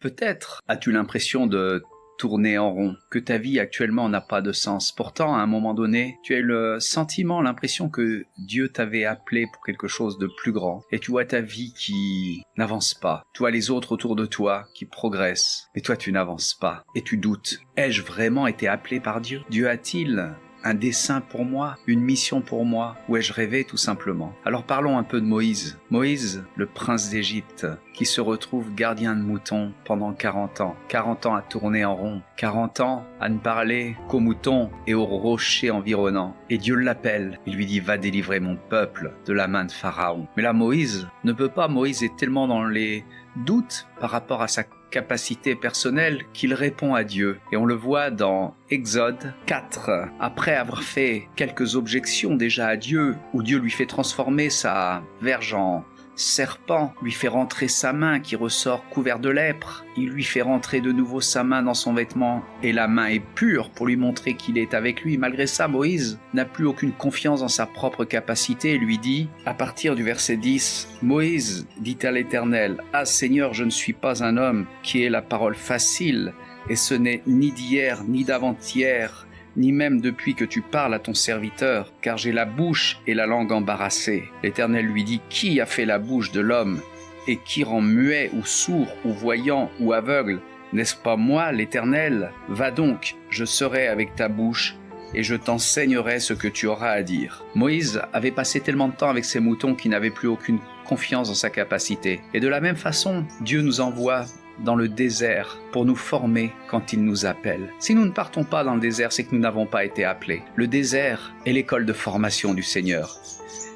Peut-être as-tu l'impression de tourner en rond, que ta vie actuellement n'a pas de sens. Pourtant, à un moment donné, tu as eu le sentiment, l'impression que Dieu t'avait appelé pour quelque chose de plus grand. Et tu vois ta vie qui n'avance pas. Tu vois les autres autour de toi qui progressent. Mais toi, tu n'avances pas. Et tu doutes. Ai-je vraiment été appelé par Dieu? Dieu a-t-il un dessein pour moi, une mission pour moi, ou ai-je rêvé tout simplement? Alors parlons un peu de Moïse. Moïse, le prince d'Égypte, qui se retrouve gardien de moutons pendant 40 ans. 40 ans à tourner en rond, 40 ans à ne parler qu'aux moutons et aux rochers environnants. Et Dieu l'appelle, il lui dit « Va délivrer mon peuple de la main de Pharaon ». Mais là, Moïse ne peut pas, Moïse est tellement dans les doutes par rapport à sa capacité personnelle qu'il répond à Dieu. Et on le voit dans Exode 4. Après avoir fait quelques objections déjà à Dieu, où Dieu lui fait transformer sa verge en serpent, lui fait rentrer sa main qui ressort couverte de lèpre, il lui fait rentrer de nouveau sa main dans son vêtement et la main est pure pour lui montrer qu'il est avec lui. Malgré ça, Moïse n'a plus aucune confiance dans sa propre capacité et lui dit, à partir du verset 10, « Moïse dit à l'Éternel, « Ah Seigneur, je ne suis pas un homme qui ait la parole facile, et ce n'est ni d'hier ni d'avant-hier, ni même depuis que tu parles à ton serviteur, car j'ai la bouche et la langue embarrassées. » L'Éternel lui dit, « Qui a fait la bouche de l'homme, et qui rend muet ou sourd ou voyant ou aveugle? N'est-ce pas moi, l'Éternel? Va donc, je serai avec ta bouche, et je t'enseignerai ce que tu auras à dire. » Moïse avait passé tellement de temps avec ses moutons qu'il n'avait plus aucune confiance dans sa capacité. Et de la même façon, Dieu nous envoie dans le désert pour nous former quand il nous appelle. Si nous ne partons pas dans le désert, c'est que nous n'avons pas été appelés. Le désert est l'école de formation du Seigneur.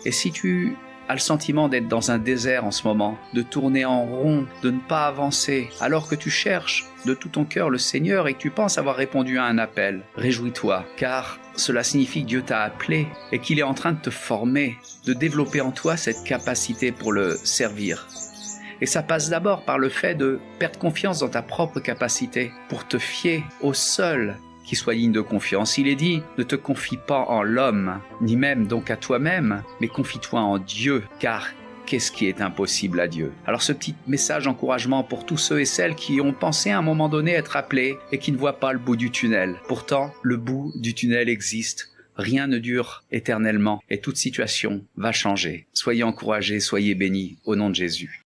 Et si tu as le sentiment d'être dans un désert en ce moment, de tourner en rond, de ne pas avancer, alors que tu cherches de tout ton cœur le Seigneur et que tu penses avoir répondu à un appel, réjouis-toi, car cela signifie que Dieu t'a appelé et qu'il est en train de te former, de développer en toi cette capacité pour le servir. Et ça passe d'abord par le fait de perdre confiance dans ta propre capacité pour te fier au seul qui soit digne de confiance. Il est dit, ne te confie pas en l'homme, ni même donc à toi-même, mais confie-toi en Dieu, car qu'est-ce qui est impossible à Dieu? Alors ce petit message d'encouragement pour tous ceux et celles qui ont pensé à un moment donné être appelés et qui ne voient pas le bout du tunnel. Pourtant, le bout du tunnel existe. Rien ne dure éternellement et toute situation va changer. Soyez encouragés, soyez bénis au nom de Jésus.